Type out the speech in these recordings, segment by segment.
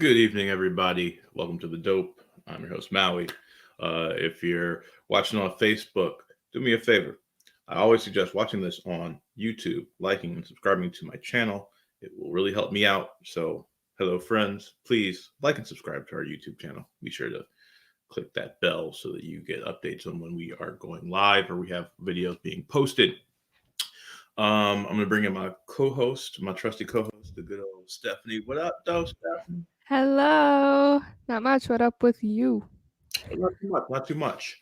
Good evening, everybody. Welcome to the Dope. I'm your host, Maui. If you're watching on Facebook, do me a favor. I always suggest watching this on YouTube, liking and subscribing to my channel. It will really help me out. So, hello, friends. Please like and subscribe to our YouTube channel. Be sure to click that bell so that you get updates on when we are going live or we have videos being posted. I'm going to bring in my co host, my trusty co host, the good old Stephanie. What up, though, Stephanie? Hello. Not much. What up with you? Not too much, not too much.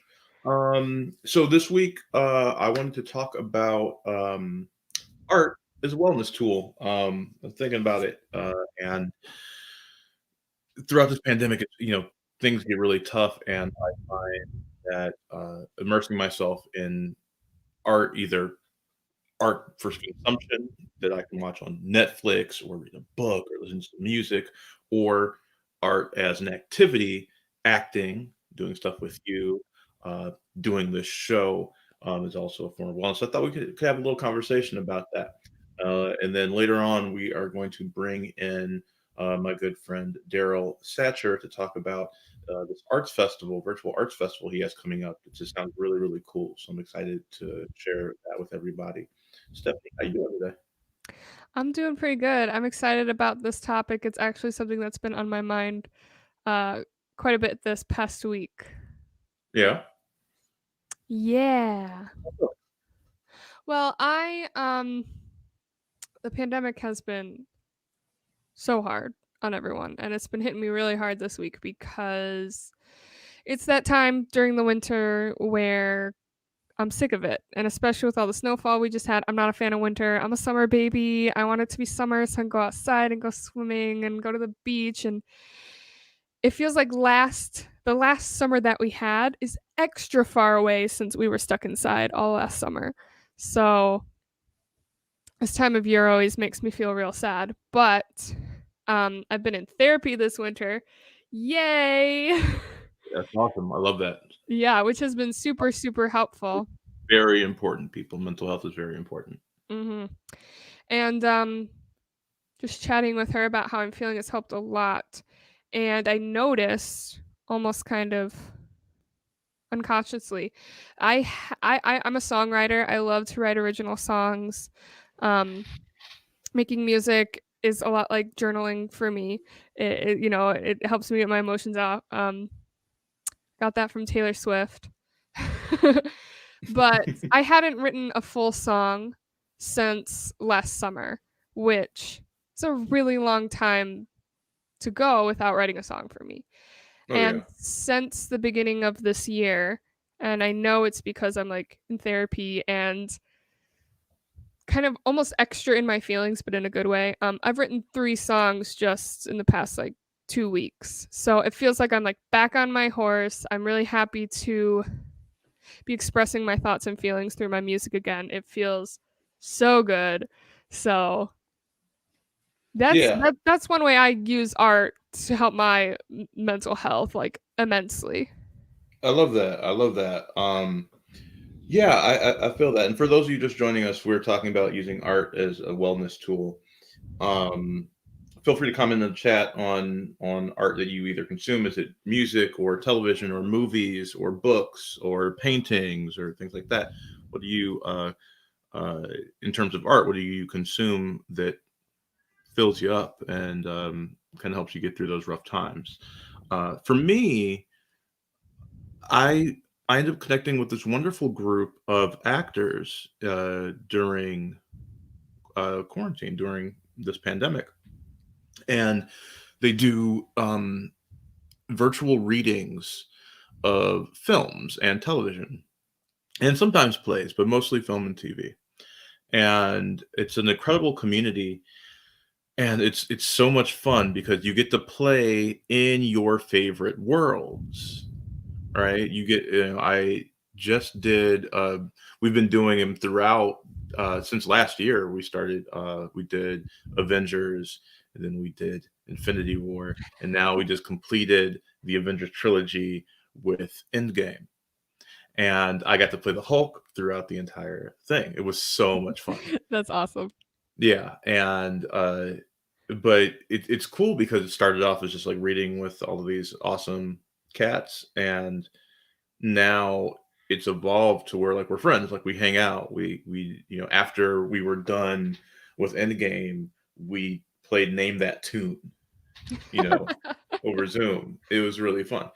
So this week, I wanted to talk about art as a wellness tool. I'm thinking about it, and throughout this pandemic, things get really tough, and I find that immersing myself in art, either art for consumption that I can watch on Netflix or read a book or listen to music, or art as an activity, acting, doing stuff with you, uh, doing this show is also a form of wellness. So I thought we could have a little conversation about that. And then later on, we are going to bring in my good friend Daryl Satcher to talk about this arts festival, virtual arts festival he has coming up. It just sounds really, really cool. So I'm excited to share that with everybody. Stephanie, how you doing today? I'm doing pretty good. I'm excited about this topic. It's actually something that's been on my mind uh quite a bit this past week. Yeah. Yeah. Well, I the pandemic has been so hard on everyone, and it's been hitting me really hard this week because it's that time during the winter where I'm sick of it, and especially with all the snowfall we just had. I'm not a fan of winter. I'm a summer baby. I want it to be summer so I can go outside and go swimming and go to the beach. And it feels like the last summer that we had is extra far away since we were stuck inside all last summer. So this time of year always makes me feel real sad. But I've been in therapy this winter. Yay! That's awesome. I love that. Yeah, which has been super, super helpful. Very important, people. Mental health is very important. hmm And just chatting with her about how I'm feeling has helped a lot. And I noticed almost kind of unconsciously, I'm a songwriter. I love to write original songs. Um, Making music is a lot like journaling for me. It helps me get my emotions out. Got that from Taylor Swift. But I hadn't written a full song since last summer, which is a really long time to go without writing a song for me. Oh And yeah. since the beginning of this year, and I know it's because I'm like in therapy and kind of almost extra in my feelings, but in a good way. I've written 3 songs just in the past like 2 weeks. So it feels like I'm like back on my horse. I'm really happy to be expressing my thoughts and feelings through my music again. It feels so good. So Yeah. that's one way I use art to help my mental health like immensely. I love that. I love that. Yeah, I feel that. And for those of you just joining us, we're talking about using art as a wellness tool. Um, Feel free to comment in the chat on art that you either consume. Is it music or television or movies or books or paintings or things like that? What do you uh, in terms of art? What do you consume that fills you up and kind of helps you get through those rough times? For me, I I ended up connecting with this wonderful group of actors during quarantine, during this pandemic, and they do virtual readings of films and television, and sometimes plays, but mostly film and TV. And it's an incredible community, and it's so much fun because you get to play in your favorite worlds. Right? I just did, we've been doing them throughout, since last year. We did Avengers, and then we did Infinity War, and now we just completed the Avengers trilogy with Endgame. And I got to play the Hulk throughout the entire thing. It was so much fun. That's awesome. Yeah, and but it's cool because it started off as just like reading with all of these awesome cats, and now it's evolved to where like we're friends, like we hang out, we after we were done with Endgame, we played Name That Tune, you know, over Zoom. It was really fun.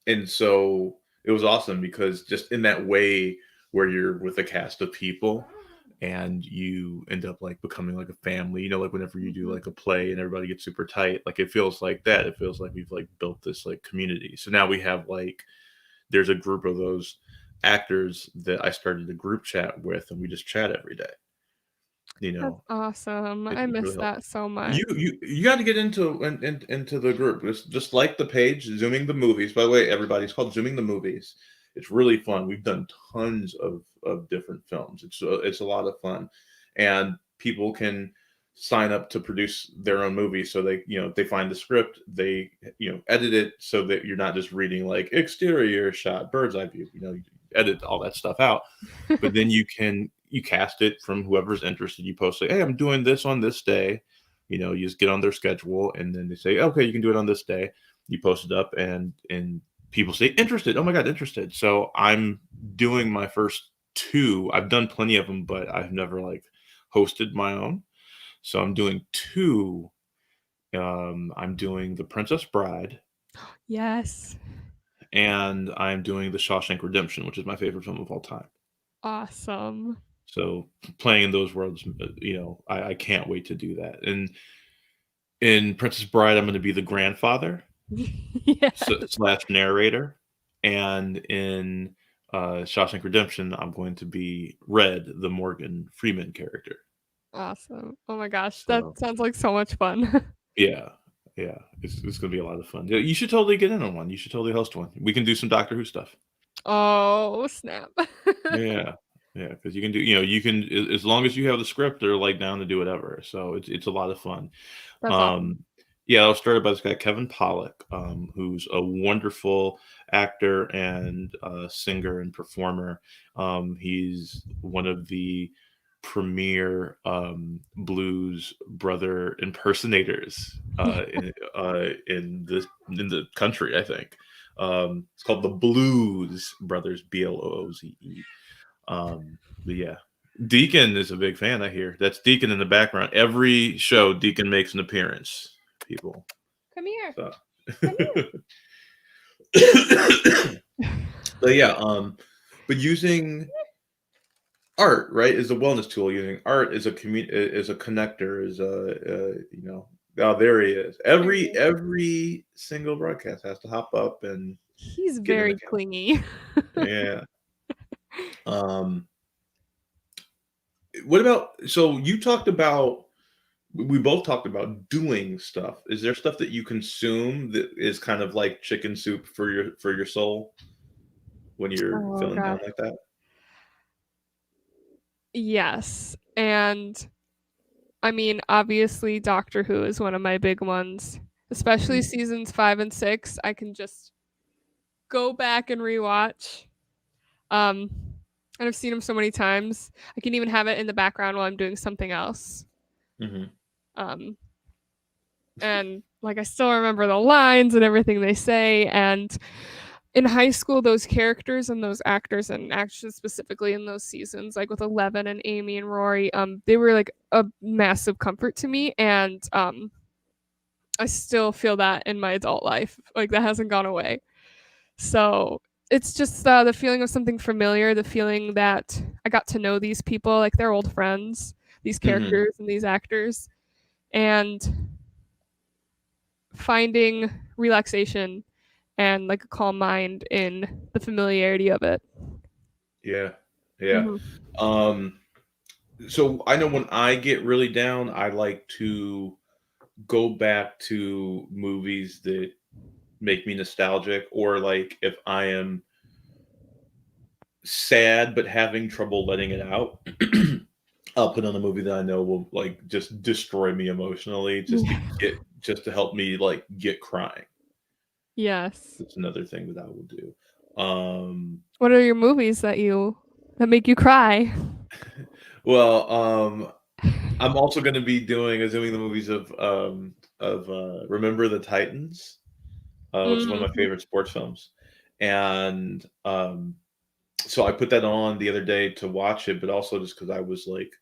And so it was awesome because just in that way where you're with a cast of people and you end up like becoming like a family, like whenever you do Mhm. like a play and everybody gets super tight, like it feels like that. It feels like we've like built this like community. So now we have like there's a group of those actors that I started a group chat with, and we just chat every day. You That's know, awesome. it, I it miss really helps. that so much. You got to get into the group. It's just like the page, Zooming the Movies. By the way, everybody's called Zooming the Movies. It's really fun. We've done tons of different films. It's a lot of fun, and people can sign up to produce their own movie. So they find the script, they edit it so that you're not just reading like exterior shot, bird's eye view. You edit all that stuff out, but then you cast it from whoever's interested. You post, say, hey, I'm doing this on this day. You just get on their schedule, and then they say, okay, you can do it on this day. You post it up, and people say interested. Oh my god, interested. So I'm doing my first two. I've done plenty of them, but I've never like hosted my own. So I'm doing two. I'm doing The Princess Bride, Yes. and I'm doing The Shawshank Redemption, which is my favorite film of all time. Awesome. So playing in those worlds, I can't wait to do that. And in Princess Bride, I'm going to be the grandfather Yes. slash narrator, and in Shawshank Redemption, I'm going to be Red, the Morgan Freeman character. Awesome. Oh my gosh, that So sounds like so much fun. yeah, yeah, it's going to be a lot of fun. Yeah, you should totally get in on one. You should totally host one. We can do some Doctor Who stuff. Oh, snap. Yeah. Yeah, because you can do, you can as long as you have the script, they're like down to do whatever. So it's a lot of fun. That's awesome. Um, yeah, I was started by this guy Kevin Pollak, who's a wonderful actor and singer and performer. He's one of the premier blues brother impersonators in the country, I think. It's called the Blues Brothers, Blooze. But yeah, Deacon is a big fan. I hear that's Deacon in the background. Every show, Deacon makes an appearance. People, Come here. so. Come But yeah, but using art, right, is a wellness tool. Using art is is a connector. Is oh, there he is. here. Every single broadcast has to hop up and He's get in the very camera. clingy. Yeah. Um. What about? So you talked about. We both talked about doing stuff. Is there stuff that you consume that is kind of like chicken soup for your soul when you're Oh feeling down gosh. like that? Yes. And I mean, obviously Doctor Who is one of my big ones, especially Mhm. seasons 5 and 6. I can just go back and rewatch. Um and I've seen them so many times. I can even have it in the background while I'm doing something else. Mhm. Um and like I still remember the lines and everything they say, and in high school those characters and those actors and actors specifically in those seasons, like with Eleven and Amy and Rory, they were like a massive comfort to me, and I still feel that in my adult life, like that hasn't gone away. So it's just the feeling of something familiar, the feeling that I got to know these people, like they're old friends, these Mhm. characters and these actors, and finding relaxation and like a calm mind in the familiarity of it. Yeah. Yeah. Mhm. Um, so I know when I get really down, I like to go back to movies that make me nostalgic, or like if I am sad but having trouble letting it out, I'll put on a movie that I know will like just destroy me emotionally, just to help me like get crying. Yes. That's another thing that I will do. Um, What are your movies that make you cry? well, I'm also going to be doing the movies of Remember the Titans, which is one of my Mhm. favorite sports films, and so I put that on the other day to watch it, but also just because I was like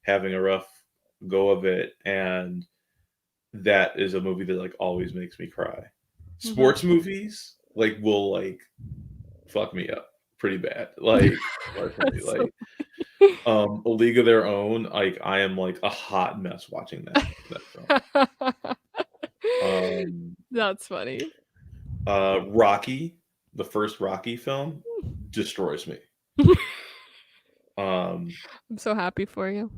having a rough go of it, and that is a movie that like always makes me cry. Mhm. Sports movies like will like fuck me up pretty bad, like personally, That's so like A League of Their Own. Like I am like a hot mess watching that film. Um, That's funny. Rocky, the first Rocky film, destroys me. Um, I'm so happy for you.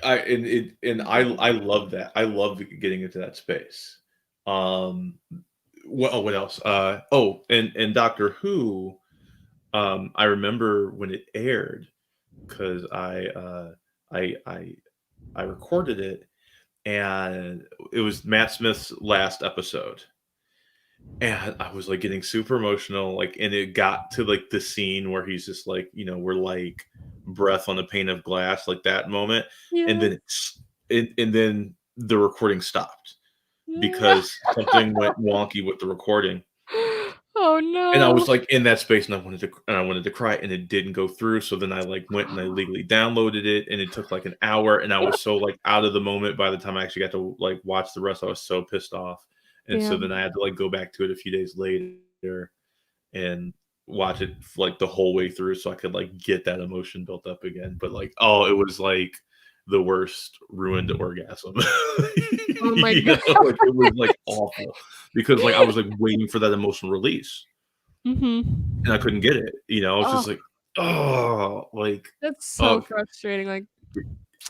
I love that. I love getting into that space. Um, what else? And Doctor Who. I remember when it aired because I I I recorded it, and it was Matt Smith's last episode, and I was like getting super emotional, like, and it got to like the scene where he's just like, we're like breath on a pane of glass, like that moment, and Yeah. then and then the recording stopped Yeah. because something went wonky with the recording. Oh And I was no. like in that space, and I wanted to cry, and it didn't go through. So then I like went and I legally downloaded it, and it took like an hour, and I was so like out of the moment by the time I actually got to like watch the rest. I was so pissed off, and so Damn. then I had to like go back to it a few days later and watch it like the whole way through, so I could like get that emotion built up again. But like, oh, it was like the worst ruined orgasm. Oh my god. Like it was like awful because like I was like waiting for that emotional release and I Mhm. couldn't get it. I was Oh, just like, oh, like, that's so oh, frustrating. Like,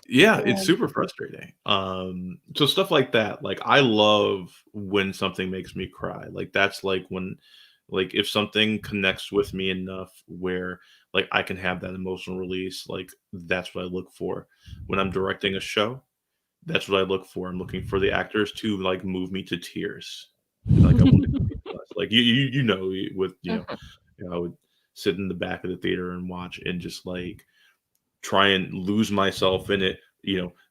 yeah, it's damn. super frustrating. So stuff like that, like I love when something makes me cry. Like that's like when, like if something connects with me enough where like I can have that emotional release, like that's what I look for when I'm directing a show. That's what I look for. I'm looking for the actors to like move me to tears. Like I want it to be blessed. Like with I would sit in the back of the theater and watch and just like try and lose myself in it.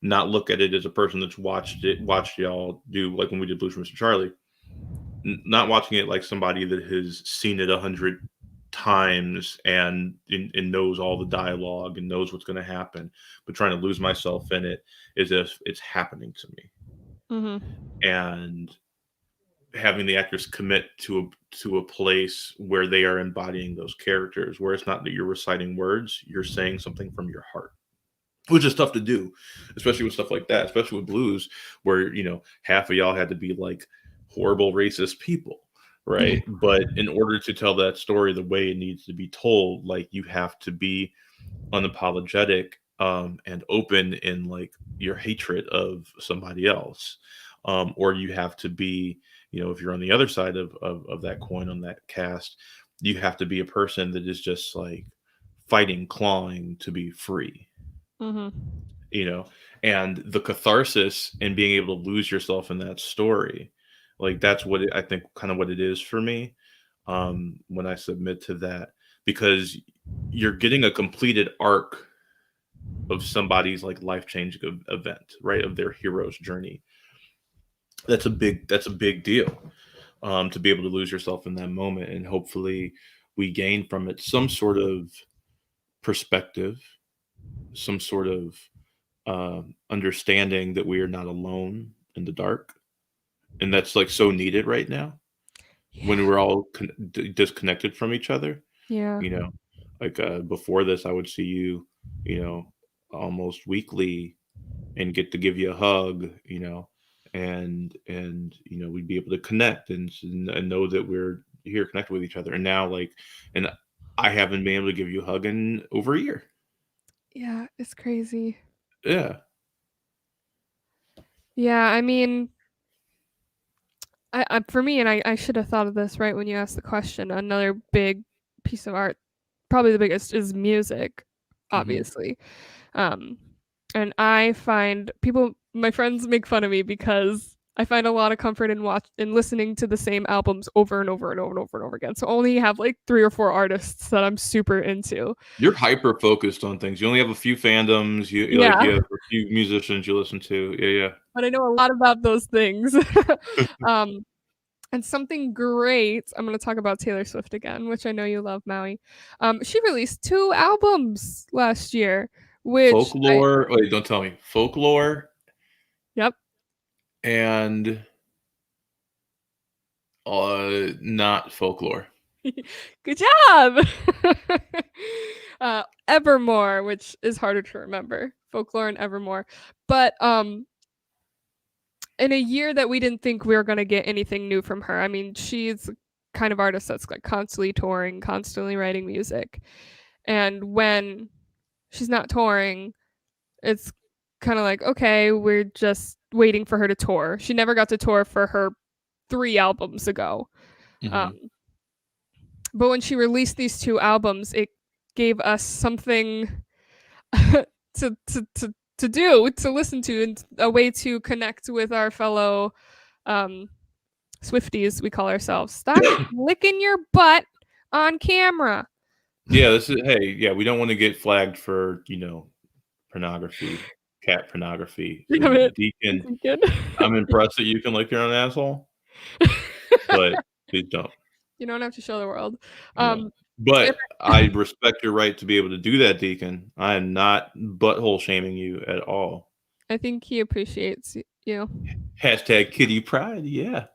Not look at it as a person that's watched y'all do like when we did Blues for Mr. Charlie. Not watching it like somebody that has seen it 100 times and knows all the dialogue and knows what's going to happen, but trying to lose myself in it as if it's happening to me, Mhm. and having the actors commit to a place where they are embodying those characters, where it's not that you're reciting words, you're saying something from your heart, which is tough to do, especially with stuff like that, especially with blues, where half of y'all had to be like horrible racist people, Yeah. right? But in order to tell that story the way it needs to be told, like you have to be unapologetic, and open in like your hatred of somebody else, or you have to be, if you're on the other side of that coin, on that cast, you have to be a person that is just like fighting, clawing to be free, Mhm. you know and the catharsis and being able to lose yourself in that story, like that's I think kind of what it is for me, when I submit to that, because you're getting a completed arc of somebody's like life changing event, right, of their hero's journey. That's a big deal, to be able to lose yourself in that moment, and hopefully we gain from it some sort of perspective, some sort of understanding that we are not alone in the dark, and that's like so needed right now when Yeah. we're all disconnected from each other. Yeah. You know, like before this, I would see you, you know, almost weekly and get to give you a hug, and we'd be able to connect and know that we're here connected with each other. And now, like, and I haven't been able to give you a hug in over a year. Yeah, it's crazy. Yeah. Yeah, I mean, for me, and I should have thought of this right when you asked the question. Another big piece of art, probably the biggest, is music, Hmm. obviously. Um, and I find my friends make fun of me because I find a lot of comfort in listening to the same albums over and over and over and over and over again. So I only have like 3 or 4 artists that I'm super into. You're hyper focused on things. You only have a few fandoms. Yeah, You have a few musicians you listen to. Yeah, but I know a lot about those things. Um, and something great, I'm gonna talk about Taylor Swift again, which I know you love, Maui. She released 2 albums last year, which I Folklore. Wait, don't tell me. Folklore Yep. and not folklore. Good job! Evermore, which is harder to remember. Folklore and Evermore. But, in a year that we didn't think we were gonna get anything new from her, I mean, she's the kind of artist that's, like, constantly touring, constantly writing music, and when she's not touring, it's kinda like, "Okay, we're just waiting for her to tour." She never got to tour for her 3 albums ago. Mhm. Um, but when she released these 2 albums, it gave us something to do, to listen to, and a way to connect with our fellow, um, Swifties, we call ourselves. Stop licking your butt on camera. Yeah, this is hey, yeah, we don't wanna get flagged for, pornography, cat pornography. So, Damn it. Deacon, Good. I'm impressed that you can lick your own asshole, but please don't. You don't have to show the world. No. Um, if But I respect your right to be able to do that, Deacon. I am not butthole shaming you at all. I think he appreciates you. Hashtag Kitty Pride, yeah.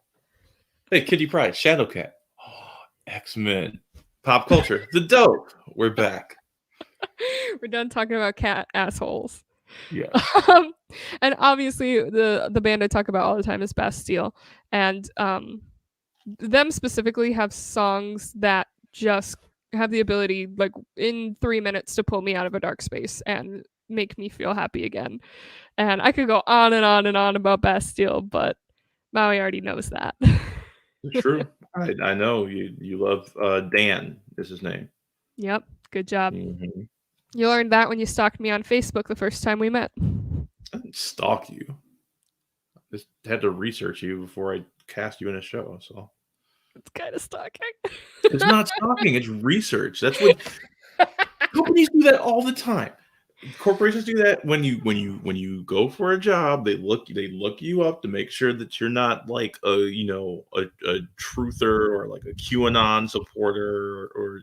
Hey, Kitty Pride, Shadowcat. Oh, X-Men. Pop culture, the dope. We're back. We're done talking about cat assholes. Yes. Um, and obviously the band I talk about all the time is Bastille, and them specifically have songs that just have the ability, like in 3 minutes, to pull me out of a dark space and make me feel happy again. And I could go on and on and on about Bastille, but Maui already knows that. It's true. I know you love, Dan is his name. Yep, good job. Mhm. You learned that when you stalked me on Facebook the first time we met. I didn't stalk you. I just had to research you before I cast you in a show, so. It's kind of stalking. It's not stalking, it's research. That's what companies do that all the time. Corporations do that when you go for a job, they look you up to make sure that you're not like a truther or like a QAnon supporter or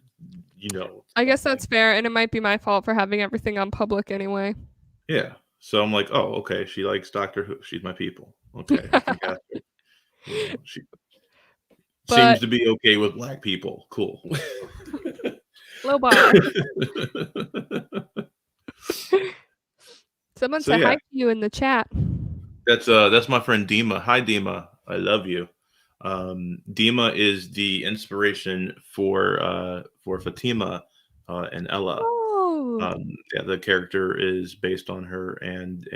I stuff guess like that's fair, and it might be my fault for having everything on public anyway. yeah. So I'm like, oh, okay, she likes Doctor Who. She's my people. Okay, I can cast her. She seems But to be okay with black people. Cool. low bar. Someone So said hi yeah, to you in the chat. that's my friend Dima. Hi Dima, I love you. Dima is the inspiration for Fatima and Ella. Oh. Yeah, the character is based on her and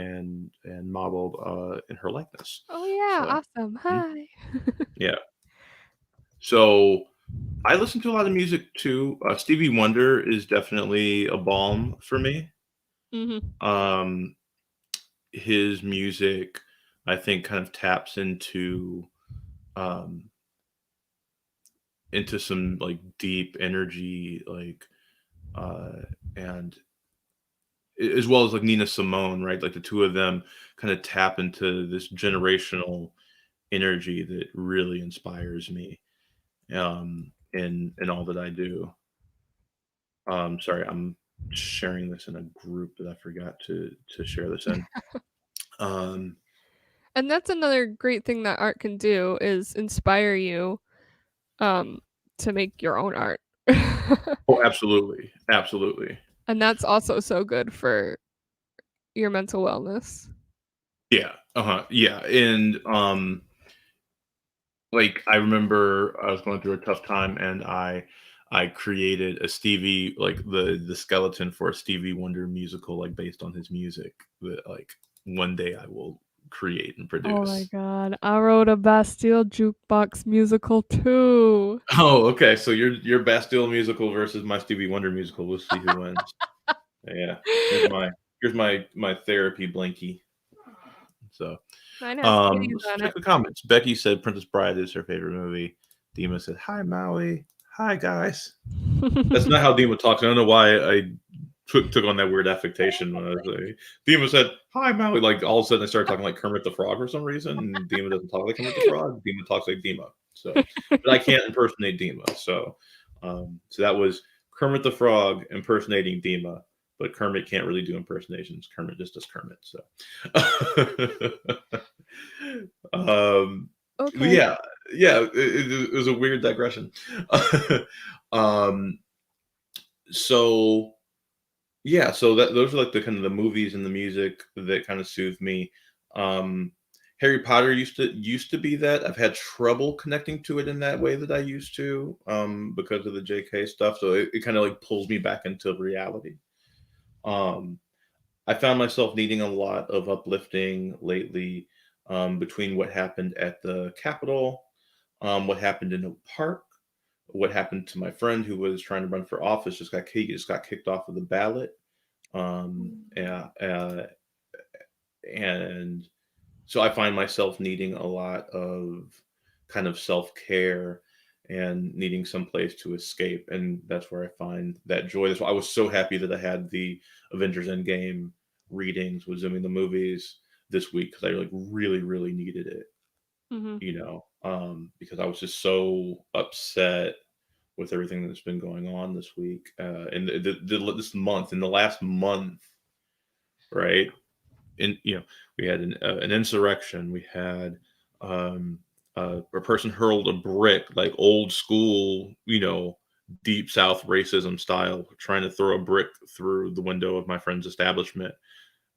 modeled in her likeness. Oh, yeah, So awesome. mhm, Hi. yeah. So I listen to a lot of music too. Stevie Wonder is definitely a balm for me. Mhm. Um, his music, I think, kind of taps um, into some like deep energy, like uh, and as well as like Nina Simone, right? Like the two of them kind of tap into this generational energy that really inspires me in all that I do. Sorry, I'm sharing this in a group that I forgot to share this in. Um, And that's another great thing that art can do, is inspire you, um, to make your own art. oh, absolutely, absolutely. And that's also so good for your mental wellness. Yeah, uh-huh, yeah, and, like, I remember I was going through a tough time, and I created a Stevie like, the skeleton for a Stevie Wonder musical, like, based on his music that, like, one day I will create and Oh my produce. god, I wrote a Bastille jukebox musical too. Oh, okay, so your Bastille musical versus my Stevie Wonder musical, we'll see who wins. Yeah, here's my therapy blankie. So, Mine has kitties let's on check it. the comments. Becky said Princess Bride is her favorite movie. Dima said, "Hi Maui, hi guys." That's not how Dima talks. I don't know why I took on that weird affectation when I was like, Dima said, "Hi Maui." Like all of a sudden, I started talking like Kermit the Frog for some reason. And Dima doesn't talk like Kermit the Frog. Dima talks like Dima. So, but I can't impersonate Dima. So that was Kermit the Frog impersonating Dima. But Kermit can't really do impersonations. Kermit just does Kermit. So, Okay. yeah, yeah, it was a weird digression. um, so yeah, so that those are like the kind of the movies and the music that kind of soothe me. Um, Harry Potter used to be that. I've had trouble connecting to it in that way that I used to, because of the JK stuff. So it kind of like pulls me back into reality. Um, I found myself needing a lot of uplifting lately, between what happened at the Capitol, what happened in Oak Park, what happened to my friend who was trying to run for office, he just got kicked off of the ballot. Yeah, and so I find myself needing a lot of kind of self care and needing some place to escape, and that's where I find that joy. That's why I was so happy that I had the Avengers Endgame readings with Zooming the movies this week because I like really needed it, Mhm. because I was just so upset with everything that's been going on this week, and this month, in the last month, right? And we had an insurrection. We had, um, a person hurled a brick, like old school, deep South racism style, trying to throw a brick through the window of my friend's establishment,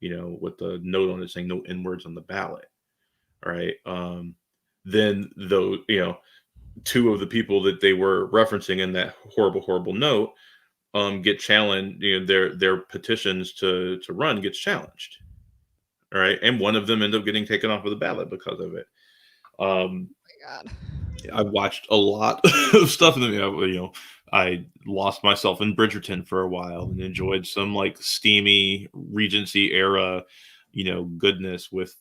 with the note on it saying no N words on the ballot. Right. Then though, two of the people that they were referencing in that horrible note, get challenged, their petitions to run gets challenged. All right. And one of them ended up getting taken off of the ballot because of it. Um, My God. I watched a lot of stuff in I lost myself in Bridgerton for a while and enjoyed some like steamy Regency era, goodness with,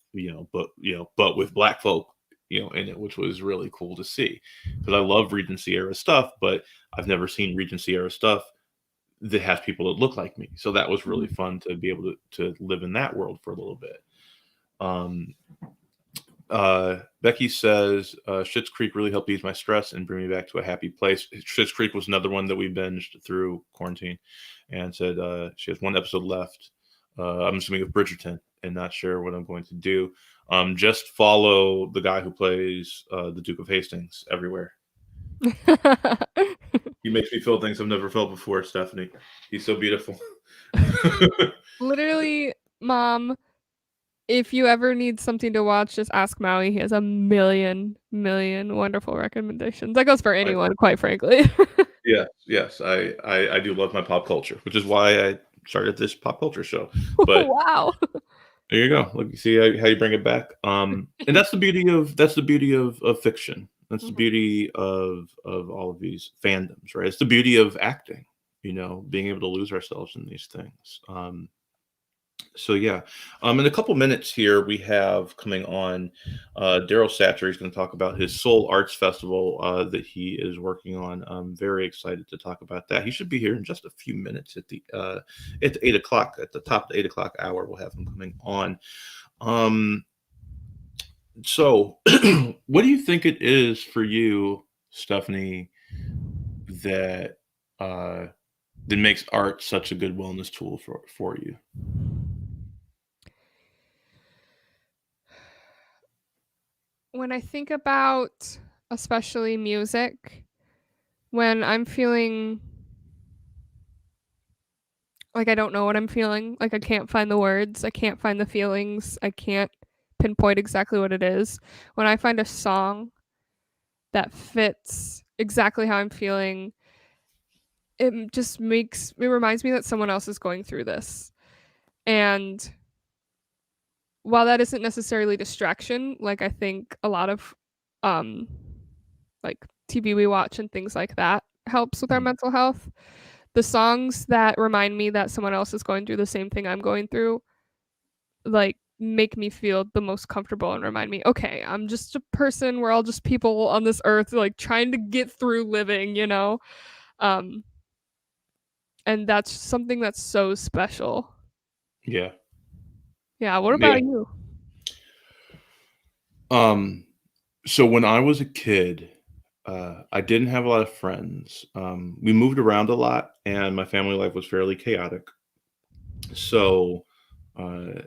but with black folk, in it, which was really cool to see because I love Regency era stuff, but I've never seen Regency era stuff that has people that look like me. So that was really Mhm. fun to be able to live in that world for a little bit. Um, Becky says, Schitt's Creek really helped ease my stress and bring me back to a happy place. Schitt's Creek was another one that we binged through quarantine, and said she has one episode left. I'm assuming of Bridgerton, and not sure what I'm going to do. Just follow the guy who plays the Duke of Hastings everywhere. He makes me feel things I've never felt before, Stephanie. He's so beautiful. Literally, Mom, if you ever need something to watch, just ask Maui. He has a million wonderful recommendations. That goes for I, anyone, quite frankly. yes, I do love my pop culture, which is why I started this pop culture show. But Wow. there you go. Look, you see how you bring it back. And that's the beauty of fiction. That's the Mhm. beauty of all of these fandoms, right? It's the beauty of acting. Being able to lose ourselves in these things. So yeah, in a couple minutes here we have coming on, Daryl Satcher. He's going to talk about his Soul Arts Festival that he is working on. I'm very excited to talk about that. He should be here in just a few minutes at the 8 o'clock, at the top of the 8 o'clock hour. We'll have him coming on. Um, so, what do you think it is for you, Stephanie, that uh, that makes art such a good wellness tool for you? When I think about especially music, when I'm feeling like I don't know what I'm feeling, like I can't find the words, I can't find the feelings, I can't pinpoint exactly what it is. When I find a song that fits exactly how I'm feeling, it reminds me that someone else is going through this. And while that isn't necessarily distraction, like I think a lot of um like TV we watch and things like that helps with our Mhm. mental health. The songs that remind me that someone else is going through the same thing I'm going through, like make me feel the most comfortable and remind me, okay, I'm just a person. We're all just people on this earth, like trying to get through living, you know? Um, and that's something that's so special. Yeah. Yeah. What Yeah. about you? So when I was a kid, I didn't have a lot of friends. We moved around a lot, and my family life was fairly chaotic. So, uh,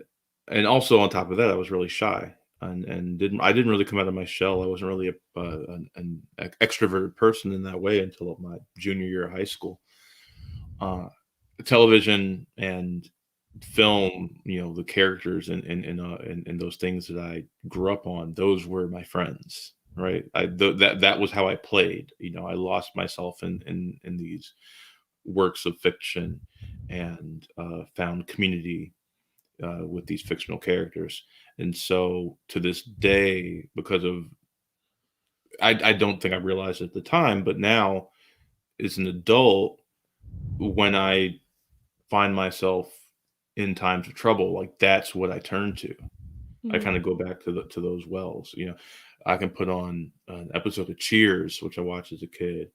and also on top of that, I was really shy and didn't really come out of my shell. I wasn't really an extroverted person in that way until my junior year of high school. Uh, Television and film, the characters and those things that I grew up on, those were my friends, right? That was how I played. I lost myself in these works of fiction and found community with these fictional characters. And so to this day, because of I don't think I realized at the time, but now as an adult, when I find myself in times of trouble, like that's what I turn to. I Mhm. kind of go back to those wells. I can put on an episode of Cheers, which I watched as a kid,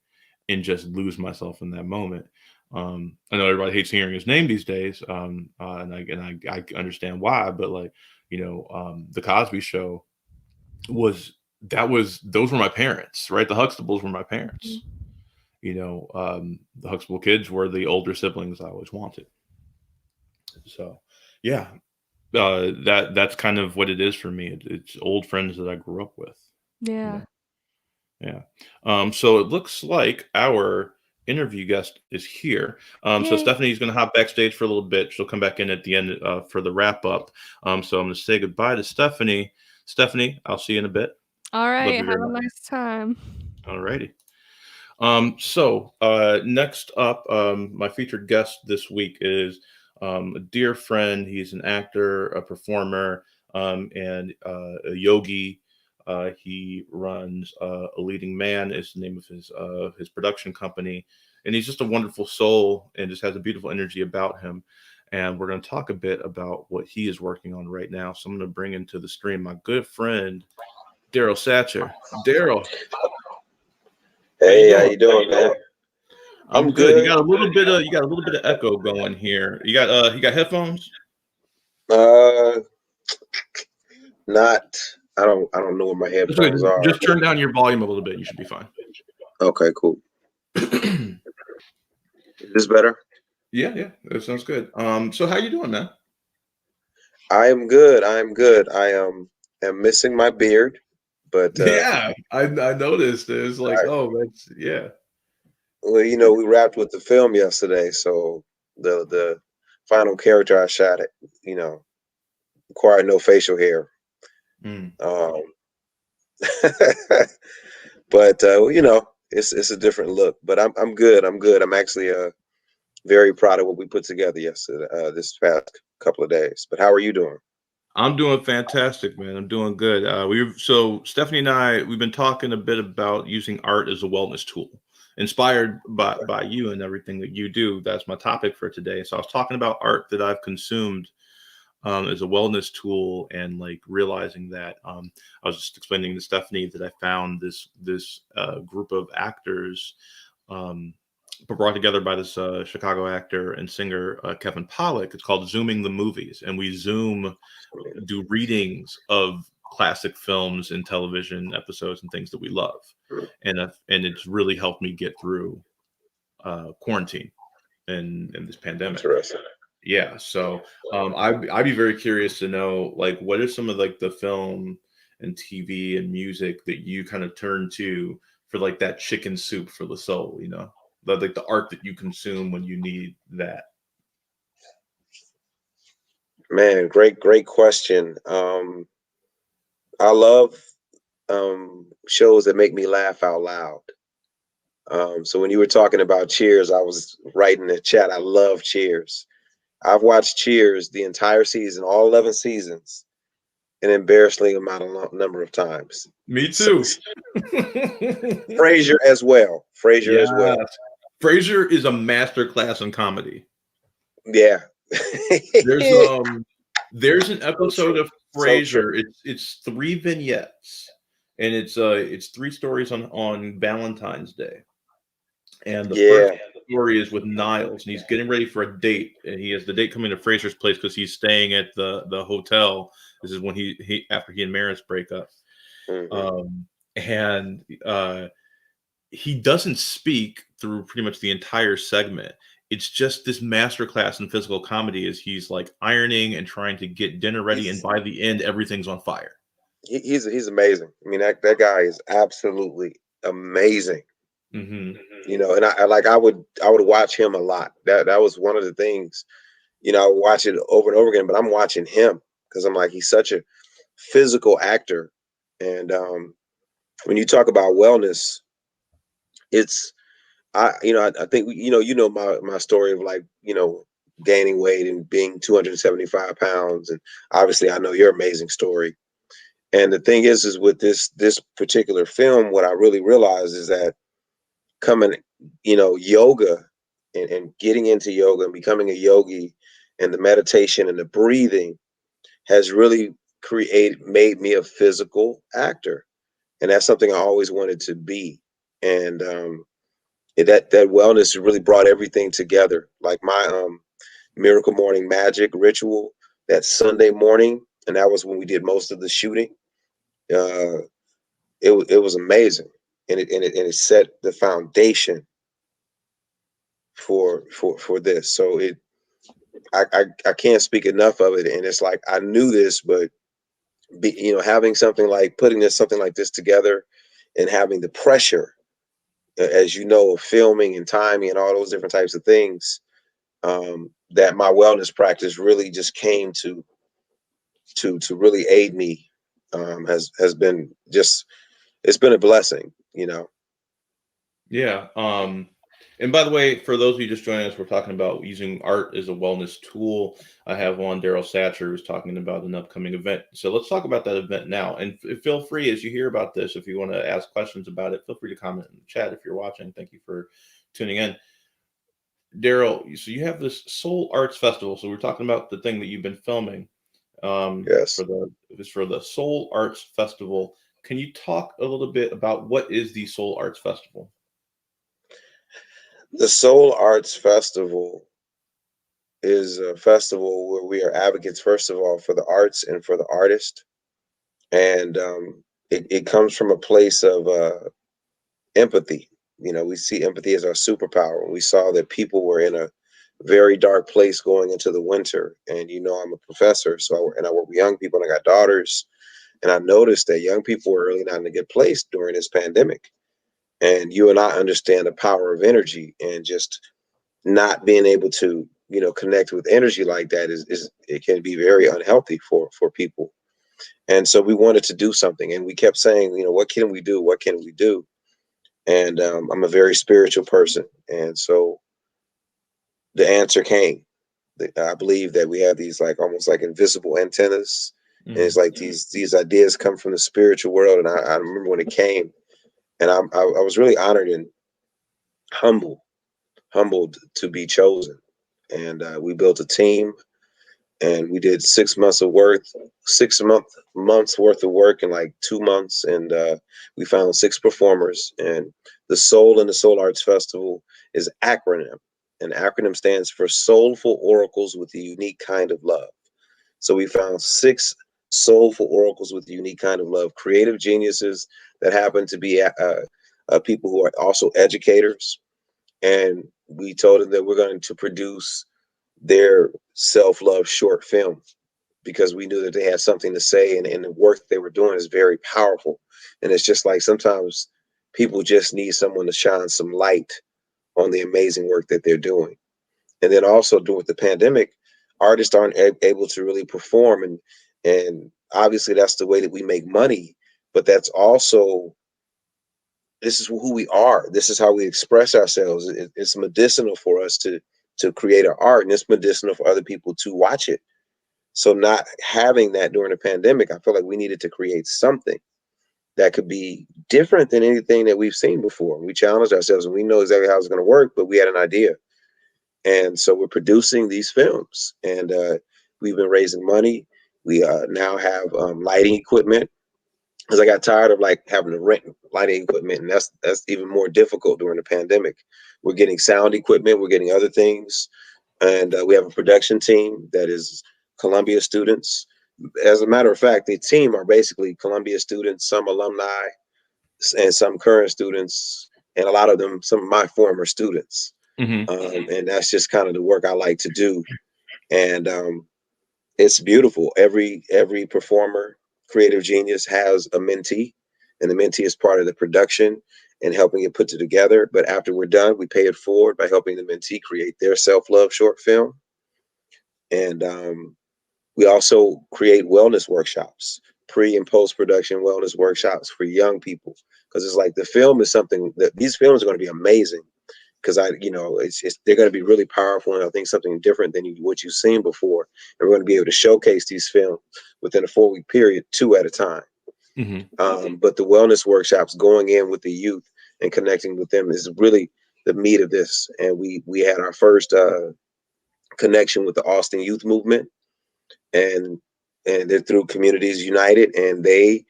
and just lose myself in that moment. I know everybody hates hearing his name these days, and I understand why. But like, the Cosby Show was those were my parents, right? The Huxtables were my parents. Mhm. The Huxtable kids were the older siblings I always wanted. So, yeah, that's kind of what it is for me. It's old friends that I grew up with, you Yeah. know? Yeah. So it looks like our interview guest is here. So Yay. Stephanie's going to hop backstage for a little bit. She'll come back in at the end for the wrap up. So I'm going to say goodbye to Stephanie. Stephanie, I'll see you in a bit. All Love right. you very Have a much. nice time. All righty. So next up, my featured guest this week is a dear friend. He's an actor, a performer, and a yogi. He runs A Leading Man is the name of his production company, and he's just a wonderful soul and just has a beautiful energy about him. And we're going to talk a bit about what he is working on right now. So I'm going to bring into the stream my good friend Daryl Satcher. Daryl, how you Hey, how doing? you doing, man? I'm I'm good. You good. got a little bit of echo going here. You got headphones? Uh, not. I don't know where my That's okay. headphones Just, are. just turn down your volume a little bit. You should be fine. Okay, cool. Is this better? Yeah, yeah, that sounds good. So how you doing, man? I am good. I am good. I am missing my beard, but Yeah, I noticed. It's like, oh, that's yeah. well, we wrapped with the film yesterday, so the final character I shot it, you know, required no facial hair. Mm. Um, but it's a different look. But I'm good. I'm good. I'm actually very proud of what we put together yesterday, this past couple of days. But how are you doing? I'm doing fantastic, man. I'm doing good. So Stephanie and we've been talking a bit about using art as a wellness tool, inspired by you and everything that you do. That's my topic for today. So I was talking about art that I've consumed as a wellness tool, and like realizing that I was just explaining to Stephanie that I found this group of actors. Um, Brought together by this Chicago actor and singer Kevin Pollak. It's called Zooming the Movies, and we do readings of classic films and television episodes and things that we love, and it's really helped me get through quarantine and this pandemic. Interesting. Yeah, so I'd be very curious to know, like, what are some of like the film and TV and music that you kind of turn to for like that chicken soup for the soul, like the art that you consume when you need that. Man, great question. I love shows that make me laugh out loud. So when you were talking about Cheers, I was writing in the chat. I love Cheers. I've watched Cheers the entire season, all 11 seasons, an embarrassing number of times. Me So, too. Frasier as well. Frasier as Yeah, well. Frasier is a master class in comedy. Yeah. There's There's an So episode true. of So true. Frasier. It's 3 vignettes, and it's 3 stories on Valentine's Day. And the first Yeah. story is with Niles, and he's getting ready for a date, and he has the date coming to Frasier's place because he's staying at the hotel. This is when he after he and Maris break up, Hmm. um, and he doesn't speak through pretty much the entire segment. It's just this masterclass in physical comedy as he's like ironing and trying to get dinner ready, and He's by the end, everything's on fire. he's amazing. I mean, that guy is absolutely amazing. Hmm. And I would watch him a lot. That was one of the things. I would watch it over and over again, but I'm watching him because I'm like, he's such a physical actor. And when you talk about wellness, it's I think my story of like gaining weight and being 275 pounds, and obviously I know your amazing story. And the thing is with this particular film, what I really realized is that coming, yoga and getting into yoga and becoming a yogi and the meditation and the breathing has really made me a physical actor. And that's something I always wanted to be. And that wellness really brought everything together. Like my Miracle Morning Magic ritual that Sunday morning, and that was when we did most of the shooting. Uh, it was amazing, and it set the foundation for this. So I can't speak enough of it. And it's like I knew this, but having something like this together, and having the pressure, as you know, of filming and timing and all those different types of things, that my wellness practice really just came to really aid me, has been just, it's been a blessing. Yeah. And by the way, for those of you just joining us, we're talking about using art as a wellness tool. I have on Daryl Satcher who's talking about an upcoming event. So let's talk about that event now. And feel free, as you hear about this, if you want to ask questions about it, feel free to comment in the chat if you're watching. Thank you for tuning in. Daryl, so you have this Soul Arts Festival. So we're talking about the thing that you've been filming, Yes. for the Soul Arts Festival. Can you talk a little bit about what is the Soul Arts Festival? The Soul Arts Festival is a festival where we are advocates, first of all, for the arts and for the artist. And it comes from a place of empathy. We see empathy as our superpower. We saw that people were in a very dark place going into the winter. And I'm a professor, and I work with young people, and I got daughters. And I noticed that young people were really not in a good place during this pandemic. And you and I understand the power of energy, and just not being able to connect with energy like that is it can be very unhealthy for people. And so we wanted to do something, and we kept saying, what can we do, what can we do? And I'm a very spiritual person, and so the answer came. I believe that we have these like almost like invisible antennas, and it's Mhm. like these ideas come from the spiritual world. And I remember when it came, and I was really honored and humbled to be chosen. And we built a team, and we did 6 months of work, 6 months worth of work in like 2 months. And we found 6 performers. And the Soul and the Soul Arts Festival is acronym. An acronym stands for Soulful Oracles with a Unique Kind of Love. So we found 6 soulful oracles with a unique kind of love, creative geniuses that happen to be people who are also educators. And we told them that we're going to produce their self-love short film, because we knew that they had something to say, and the work they were doing is very powerful. And it's just like sometimes people just need someone to shine some light on the amazing work that they're doing. And then also during the pandemic, artists aren't able to really perform, and obviously that's the way that we make money, but that's also, this is who we are. This is how we express ourselves. It's medicinal for us to create our art, and it's medicinal for other people to watch it. So not having that during the pandemic, I feel like we needed to create something that could be different than anything that we've seen before. We challenged ourselves, and we know exactly how it's going to work, but we had an idea. And so we're producing these films, and we've been raising money. We now have lighting equipment, because I got tired of like having to rent lighting equipment, and that's even more difficult during the pandemic. We're getting sound equipment, we're getting other things, and we have a production team that is Columbia students. As a matter of fact, the team are basically Columbia students, some alumni, and some current students, and a lot of them, some of my former students. Mm-hmm. And that's just kind of the work I like to do. And it's beautiful. Every performer, creative genius has a mentee, and the mentee is part of the production and helping it put it together. But after we're done, we pay it forward by helping the mentee create their self-love short film. And we also create wellness workshops, pre and post production wellness workshops for young people, because it's like the film is something that these films are going to be amazing, because it's they're going to be really powerful, and I think something different than what you've seen before. And we're going to be able to showcase these films within a 4-week period, 2 at a time. Mm-hmm. But the wellness workshops, going in with the youth and connecting with them, is really the meat of this. And we had our first connection with the Austin Youth Movement, and they're through Communities United, and they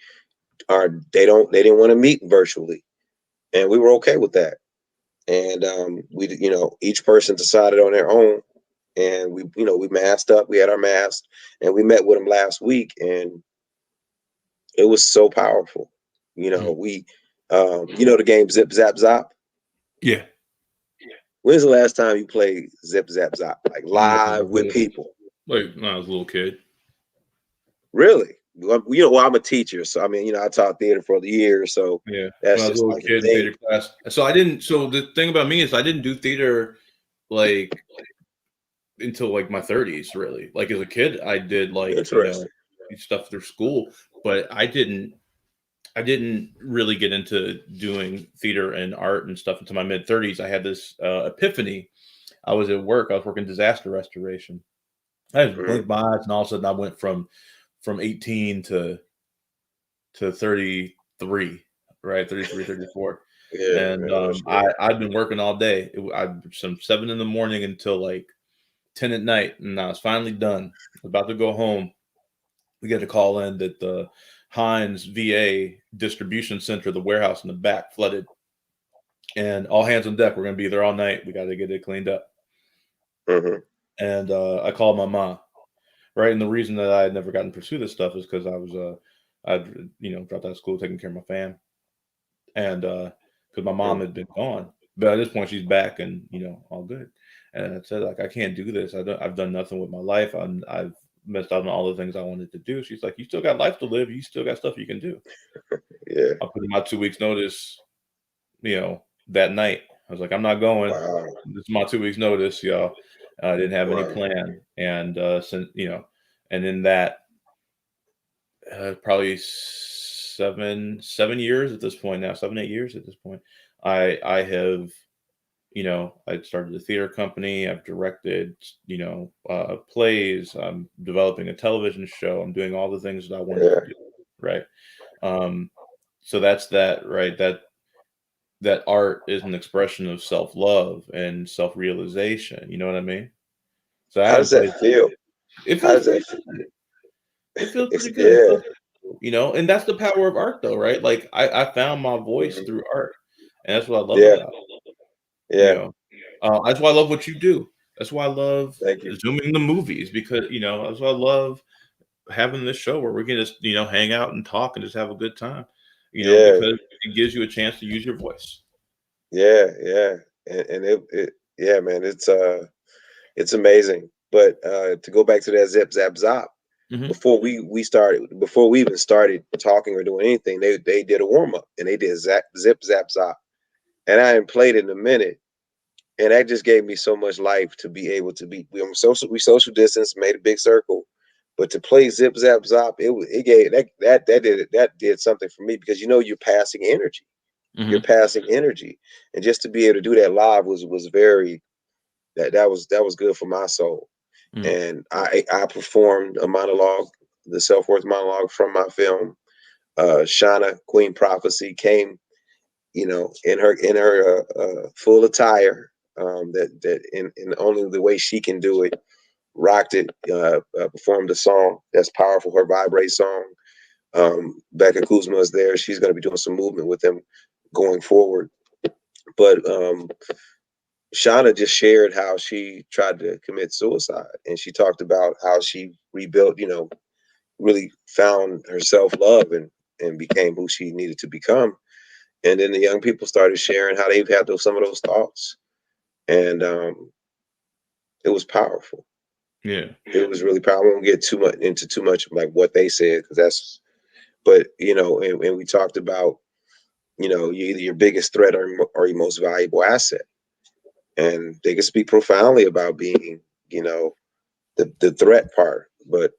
didn't want to meet virtually, and we were okay with that. And we, each person decided on their own, and we masked up. We had our masks, and we met with them last week, and it was so powerful. We, the game Zip Zap Zop. Yeah. When's the last time you played Zip Zap Zop, like live with people? Like when I was a little kid. Really? Well, I'm a teacher, so I mean, I taught theater for the years, so Yeah, that's when I was just a little like a kid in thing. theater class. So I didn't. So the thing about me is I didn't do theater like until like my 30s. Really, like as a kid, I did like Interesting. stuff through school, but I didn't. I didn't really get into doing theater and art and stuff until my mid 30s. I had this epiphany. I was at work. I was working disaster restoration. I just blinked my eyes, and all of a sudden, I went from 18 to 33, right? 33, 34. Yeah, And man, sure. I'd been working all day. From 7 in the morning until like 10 at night, and I was finally done. About to go home. We got a call in that the Heinz VA distribution center, the warehouse in the back, flooded, and all hands on deck. We're going to be there all night. We got to get it cleaned up. Mm-hmm. And I called my mom, right? And the reason that I had never gotten to pursue this stuff is because I was I'd dropped out of school, taking care of my fam, and because my mom had been gone, but at this point she's back and all good. And I said, like, I can't do this. I've done nothing with my life. I've missed out on all the things I wanted to do. She's like, you still got life to live. You still got stuff you can do. Yeah. I put in my 2 weeks notice, that night. I was like, I'm not going. Wow. This is my 2 weeks notice, y'all. I didn't have any Wow. plan. And since and in that probably 7 years at this point now, 7-8 years at this point, I have I started a theater company. I've directed plays. I'm developing a television show. I'm doing all the things that I wanted to do, right? So that's that, right? That art is an expression of self-love and self-realization. You know what I mean? So I How haven't does that played. feel? It How feels does that pretty feel? good. It feels pretty good. It Yeah. feels, and that's the power of art, though, right? Like I found my voice Mhm. through art, and that's what I love Yeah. about it. Yeah. That's why I love what you do. That's why I love Thank you. zooming the movies, because that's why I love having this show where we can just hang out and talk and just have a good time. Yeah. Because it gives you a chance to use your voice. Yeah. Yeah. And yeah, man, it's amazing. But to go back to that Zip Zap Zop, Hmm. before we even started talking or doing anything, they did a warm up, and they did Zip Zap Zop, and I hadn't played it in a minute, and that just gave me so much life to be able to be. We social distance, made a big circle, but to play Zip Zap Zop, it gave that did something for me, because you're passing energy. You're Hmm. passing energy, and just to be able to do that live was very that was good for my soul. Hmm. And I performed a monologue, the self-worth monologue from my film. Shauna, Queen Prophecy, came, in her full attire, that in only the way she can do it, rocked it, performed a song that's powerful, her Vibrate song. Becca Kuzma is there. She's going to be doing some movement with them going forward. But Shauna just shared how she tried to commit suicide, and she talked about how she rebuilt, really found her self-love and became who she needed to become. And then the young people started sharing how they've had some of those thoughts, and it was powerful. Yeah, it was really powerful. I won't get too much of like what they said, because that's, but and we talked about, you're either your biggest threat or your most valuable asset, and they could speak profoundly about being, the threat part, but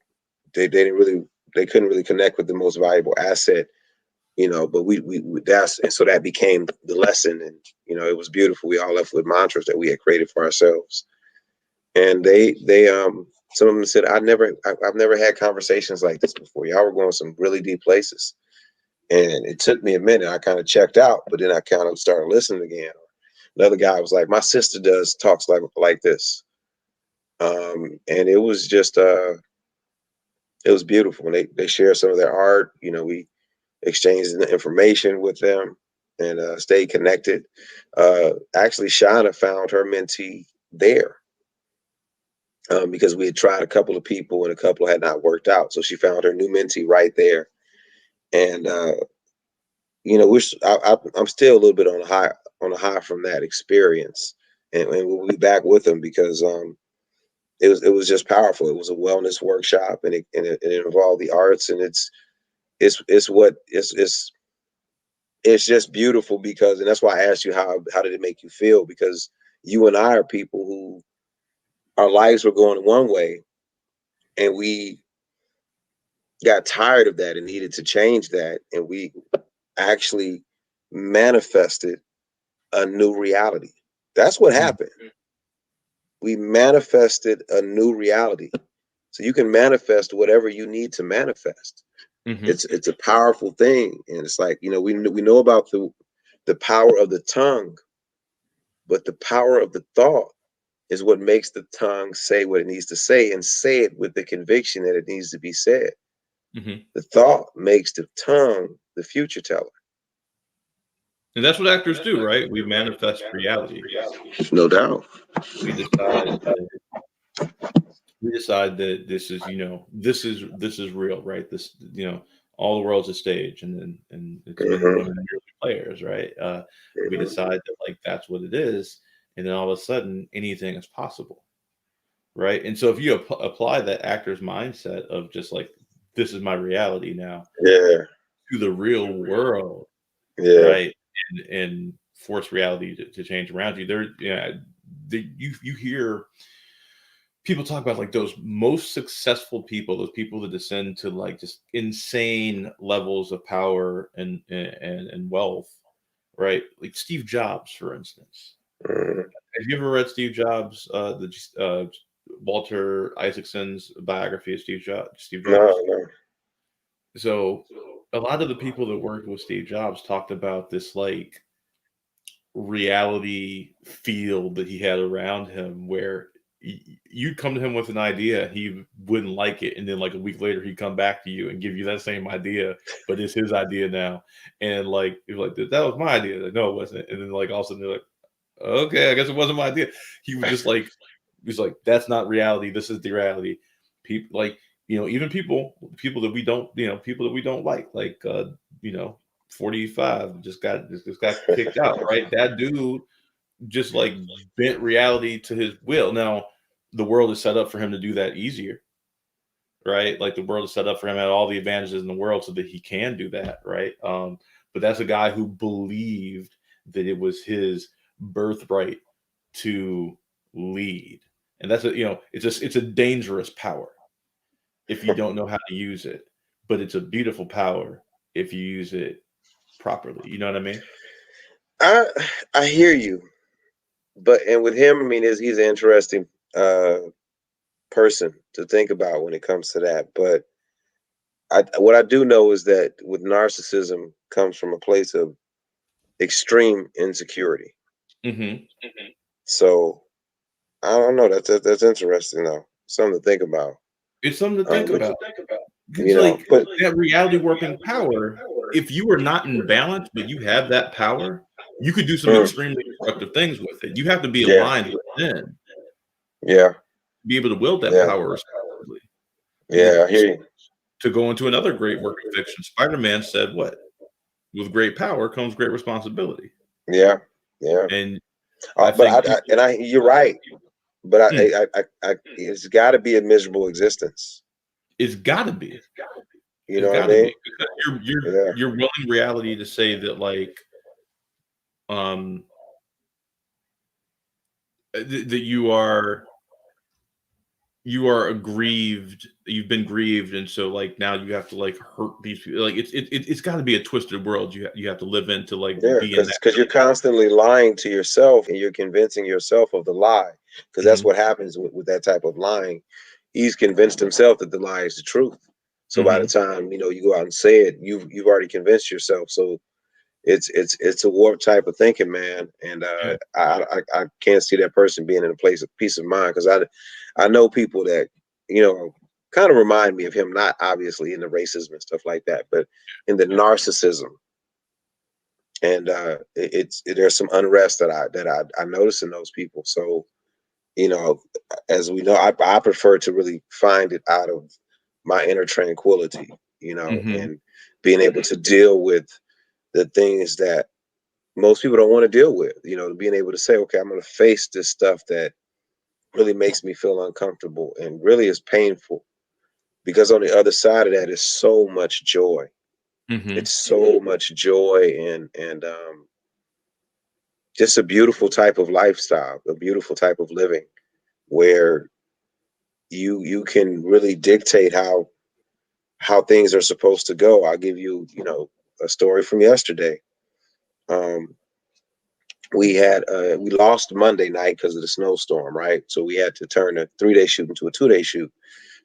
they couldn't really connect with the most valuable asset, but we that's, and so that became the lesson, and it was beautiful. We all left with mantras that we had created for ourselves, and they some of them said, I've never had conversations like this before. Y'all were going some really deep places, and it took me a minute. I kind of checked out, but then I kind of started listening again. Another guy was like, my sister talks like this, and it was just it was beautiful. And they shared some of their art. We exchanged the information with them and stayed connected. Actually, Shauna found her mentee there, because we had tried a couple of people and a couple had not worked out. So she found her new mentee right there. And I'm still a little bit on a high from that experience, and we'll be back with them because it was just powerful. It was a wellness workshop, and it involved the arts, and it's just beautiful, because, and that's why I asked you how did it make you feel, because you and I are people who our lives were going one way, and we got tired of that and needed to change that, and we actually manifested a new reality. That's what happened. We manifested a new reality. So you can manifest whatever you need to manifest. It's a powerful thing, and it's like, we know about the power of the tongue, but the power of the thought is what makes the tongue say what it needs to say, and say it with the conviction that it needs to be said. The thought makes the tongue the future teller. and that's what actors do, right? We manifest reality. No doubt. We decide that this is, this is real, right? This, all the world's a stage, and it's men and women and players, right? We decide that, like, that's what it is, and then all of a sudden anything is possible, right? And so if you apply that actor's mindset of just like, this is my reality now, to the real world, right, and force reality to change around you, you hear people talk about, like, those most successful people, those people that descend to, like, just insane levels of power and wealth, right? Like Steve Jobs, for instance. Have you ever read Steve Jobs, Walter Isaacson's biography of Steve Jobs? No. So a lot of the people that worked with Steve Jobs talked about this, like, reality field that he had around him, where you'd come to him with an idea, he wouldn't like it, and then like a week later he'd come back to you and give you that same idea, but it's his idea now. And like, he was like, that was my idea. Like, no, it wasn't. And then like all of a sudden they're like, okay, I guess it wasn't my idea. He was just like, he's like, that's not reality, this is the reality. People, like, even people that we don't, people that we don't like 45 just got kicked out, right? That dude just like bent reality to his will. Now the world is set up for him to do that easier, right? Like the world is set up for him at all the advantages in the world so that he can do that, right? But that's a guy who believed that it was his birthright to lead, and that's it's a dangerous power if you don't know how to use it, but it's a beautiful power if you use it properly. You know what I mean? I hear you, and with him, I mean, he's an interesting person to think about when it comes to that. But what I do know is that with narcissism comes from a place of extreme insecurity. So I don't know. That's interesting though. something to think about. It's something to think about. You It's know, like but that reality warping power. If you are not in balance, but you have that power, you could do some extremely destructive things with it. You have to be yeah, aligned within yeah, to be able to wield that yeah, power responsibly. yeah. I hear you. To go into another great work of fiction, Spider-Man said, "What? With great power comes great responsibility." Yeah, yeah. And I But think people, you're right. But mm, it's got to be a miserable existence. it's got to be. You It's know what I got to mean? be because Yeah, you're willing reality to say that like um that you are aggrieved, you've been grieved, and so like now you have to like hurt these people. Like it's got to be a twisted world you have to live in to like yeah. be in that. Because you're constantly lying to yourself, and you're convincing yourself of the lie. Because that's Mhm, what happens with that type of lying. He's convinced himself that the lie is the truth. So by the mhm, time you go out and say it, you've already convinced yourself. So it's a warped type of thinking, man. And yeah, I can't see that person being in a place of peace of mind, because I know people that kind of remind me of him, not obviously in the racism and stuff like that, but in the narcissism. And there's some unrest that I notice in those people. So you know, as we know, I prefer to really find it out of my inner tranquility, mhm, and being able to deal with the things that most people don't want to deal with, being able to say, okay, I'm going to face this stuff that really makes me feel uncomfortable and really is painful, because on the other side of that is so much joy. mhm, It's so much joy, and just a beautiful type of lifestyle, a beautiful type of living, where you can really dictate how things are supposed to go. I'll give you, a story from yesterday. Um, we lost Monday night because of the snowstorm, right? So we had to turn a 3-day shoot into a 2-day shoot.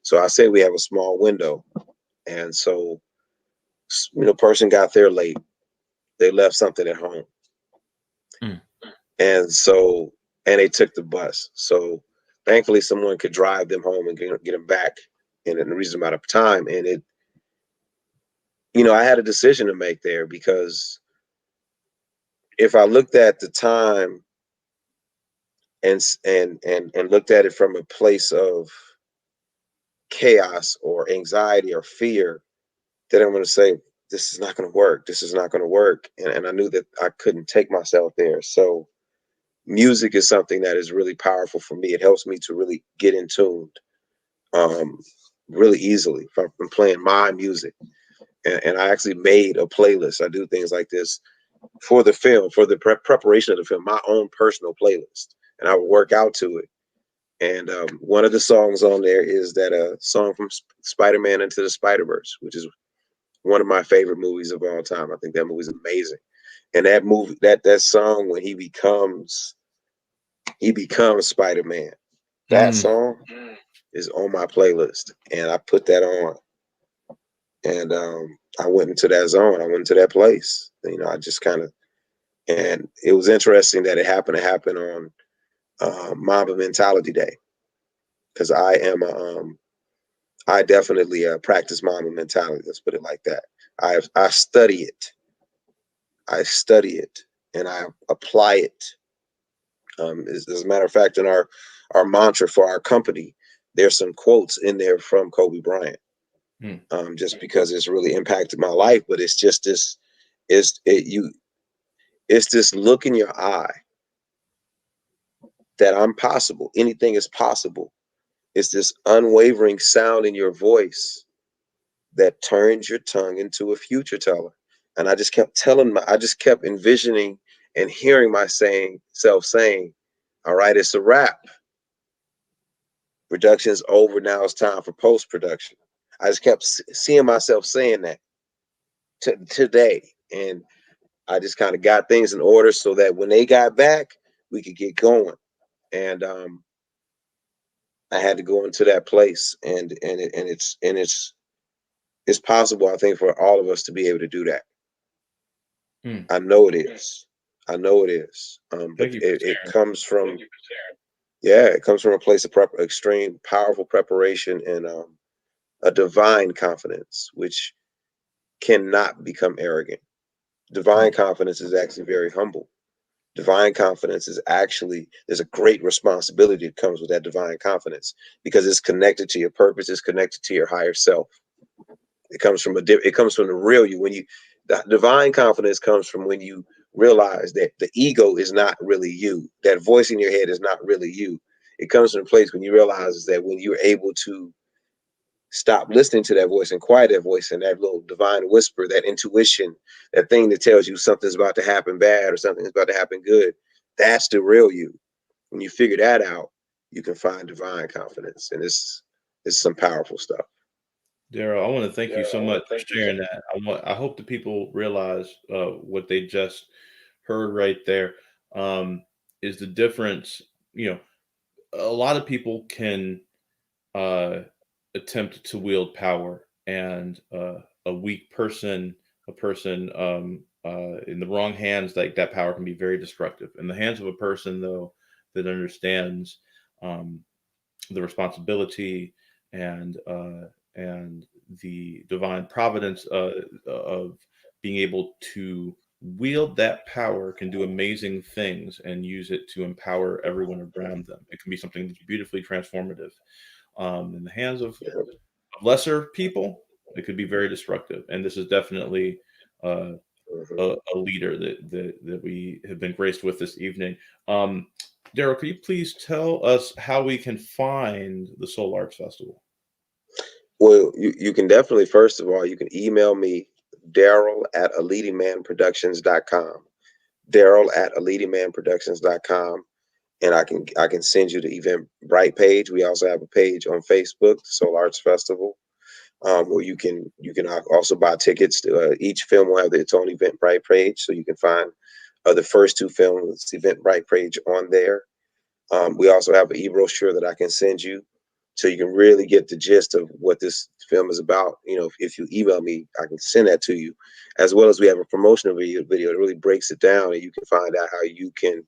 So I said we have a small window, and so person got there late. They left something at home, mm, and they took the bus. So thankfully, someone could drive them home and get them back in a reasonable amount of time. And I had a decision to make there, because if I looked at the time and looked at it from a place of chaos or anxiety or fear, then I'm going to say, this is not going to work. This is not going to work. And I knew that I couldn't take myself there. So music is something that is really powerful for me. It helps me to really get in tune, um, really easily, if I'm playing my music. And I actually made a playlist. I do things like this for the film, for the preparation of the film, my own personal playlist. And I would work out to it. And one of the songs on there is that song from Spider-Man Into the Spider-Verse, which is one of my favorite movies of all time. I think that movie's amazing. And that movie, that song, when he becomes Spider-Man, that mm. song is on my playlist, and I put that on, and I went into that zone. I went into that place. I just kind of, and it was interesting that it happened to happen on Mamba Mentality Day, because I definitely practice Mamba mentality. Let's put it like that. I study it. I study it, and I apply it. As a matter of fact, in our mantra for our company, there's some quotes in there from Kobe Bryant. Mm. Just because it's really impacted my life, but it's just this, it's it you it's this look in your eye that I'm possible. Anything is possible. It's this unwavering sound in your voice that turns your tongue into a future teller. And I just kept envisioning and hearing myself saying, all right, it's a wrap. Production's over. Now it's time for post production. I just kept seeing myself saying that today. And I just kind of got things in order so that when they got back, we could get going. And I had to go into that place, and it's possible, I think, for all of us to be able to do that. Mm. I know it is. I know it is. But Thank you for it sharing. comes from, Yeah, it comes from a place of extreme, powerful preparation and a divine confidence, which cannot become arrogant. Divine Mm. confidence is actually very humble. Divine confidence is actually, there's a great responsibility that comes with that divine confidence because it's connected to your purpose, it's connected to your higher self. It comes from it comes from the real you. When you the divine confidence comes from when you realize that the ego is not really you. That voice in your head is not really you. It comes from a place when you realize that when you're able to stop listening to that voice and quiet that voice and that little divine whisper, that intuition, that thing that tells you something's about to happen bad or something's about to happen good. That's the real you. When you figure that out, you can find divine confidence, and it's some powerful stuff. Daryl, I want to thank you Yeah, so I want much to for thank you so sharing that. I hope the people realize what they just heard right there, is the difference. You know, a lot of people can uh, attempt to wield power, and a weak person, a person in the wrong hands, like that power can be very destructive. In the hands of a person, though, that understands um, the responsibility and and the divine providence of being able to wield that power, can do amazing things and use it to empower everyone around them. It can be something that's beautifully transformative. In the hands of lesser people, it could be very destructive. And this is definitely uh, much. a leader that we have been graced with this evening. Um, Daryl, could you please tell us how we can find the Soul Arts Festival? Well, you can definitely, first of all, you can email me, Daryl at elitemanproductions.com. Daryl at elitemanproductions.com. And I can send you the Eventbrite page. We also have a page on Facebook, the Soul Arts Festival, where you can also buy tickets. Each film will have its own Eventbrite page, so you can find the first two films' Eventbrite page on there. We also have an e-brochure that I can send you, so you can really get the gist of what this film is about. If you email me, I can send that to you, as well as we have a promotional video that really breaks it down, and you can find out how you can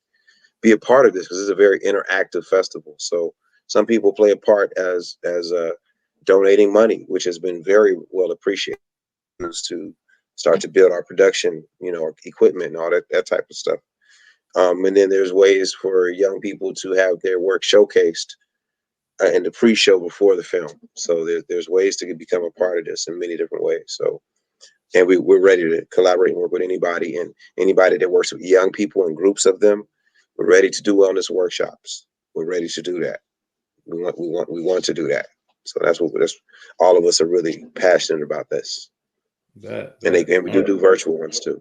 be a part of this because it's a very interactive festival. So some people play a part as donating money, which has been very well appreciated to start to build our production, our equipment and all that type of stuff. And then there's ways for young people to have their work showcased in the pre-show before the film. So there's ways to become a part of this in many different ways. So, and we're ready to collaborate and work with anybody, and anybody that works with young people and groups of them. We're ready to do wellness workshops. We're ready to do that. We want to do that. So that's all of us are really passionate about this, That and that we all right. do virtual ones too.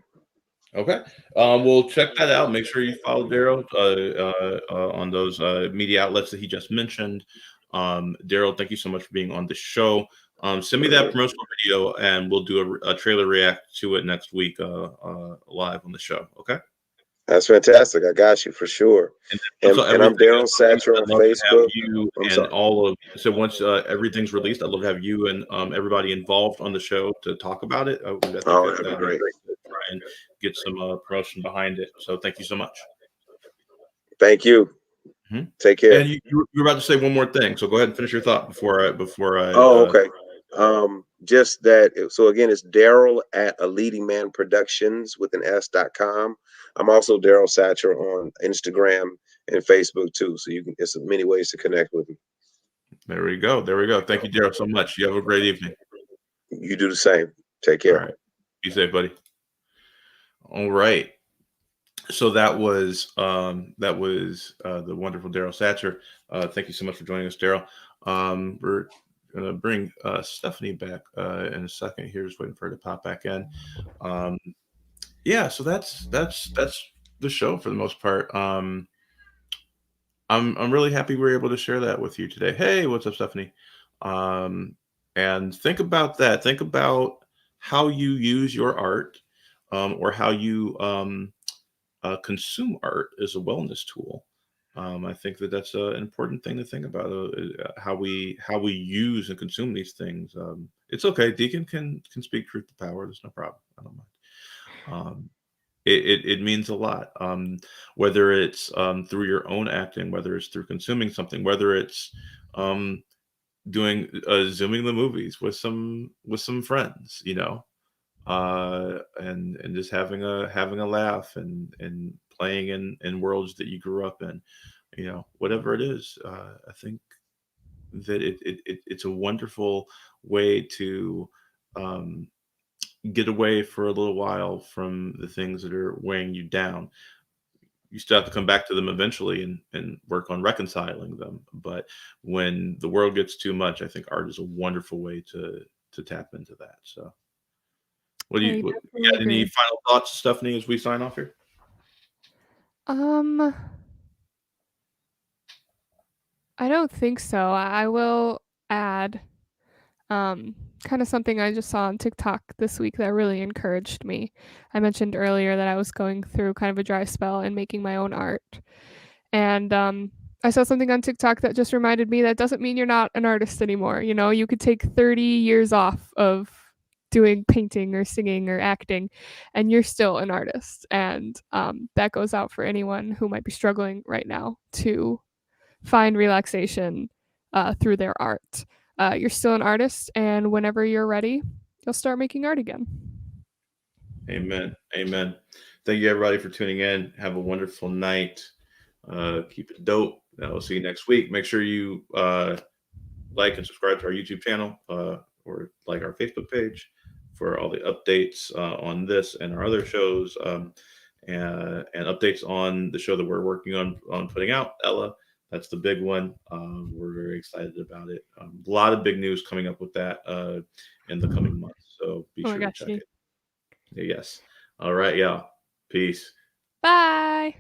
Okay. We'll check that out. Make sure you follow Daryl on those media outlets that he just mentioned. Daryl, thank you so much for being on the show. Send me that promotional video, and we'll do a trailer react to it next week live on the show. Okay. That's fantastic. I got you for sure. And then once And I'm everything Daryl is released, Satcher on I'd love to have Facebook. you I'm and sorry. all of. So once everything's released, I'd love to have you and everybody involved on the show to talk about it. I think Oh, that'd be that'd be great. great to try and get some promotion behind it. So thank you so much. Thank you. Mhm. Take care. And you were about to say one more thing, so go ahead and finish your thought before I. Oh, okay. Just that. So again, it's Daryl at a leading man productions with an s.com. I'm also Daryl Satcher on Instagram and Facebook too. So it's many ways to connect with me. There we go. There we go. Thank you, Daryl, so much. You have a great evening. You do the same. Take All care. right. Be safe, buddy. All right. So that was the wonderful Daryl Satcher. Thank you so much for joining us, Daryl. We're gonna bring Stephanie back in a second here, just waiting for her to pop back in. Um, yeah, so that's the show for the most part. I'm really happy we were able to share that with you today. Hey, what's up, Stephanie? Um, and think about that. Think about how you use your art, or how you consume art as a wellness tool. I think that's an important thing to think about. How we use and consume these things. It's okay. Deacon can speak truth to power. There's no problem. I don't mind. it means a lot. Whether it's through your own acting, whether it's through consuming something, whether it's um, doing zooming the movies with some friends, and just having a laugh and playing in worlds that you grew up in, whatever it is. I think that it's a wonderful way to um, get away for a little while from the things that are weighing you down. You still have to come back to them eventually and work on reconciling them. But when the world gets too much, I think art is a wonderful way to tap into that. So, I you definitely got any agree. final thoughts, Stephanie, as we sign off here? Um, I don't think so. I will add um kind of something I just saw on TikTok this week that really encouraged me. I mentioned earlier that I was going through kind of a dry spell and making my own art. And I saw something on TikTok that just reminded me that doesn't mean you're not an artist anymore. You know, you could take 30 years off of doing painting or singing or acting, and you're still an artist. And that goes out for anyone who might be struggling right now to find relaxation through their art. You're still an artist, and whenever you're ready, you'll start making art again. Amen. Amen. Thank you, everybody, for tuning in. Have a wonderful night. Keep it dope. We'll see you next week. Make sure you like and subscribe to our YouTube channel or like our Facebook page for all the updates on this and our other shows, and updates on the show that we're working on putting out, Ella. That's the big one. We're very excited about it. A lot of big news coming up with that in the coming months. So be Oh my sure to gosh. check it. Yes. All right. Yeah. Peace. Bye.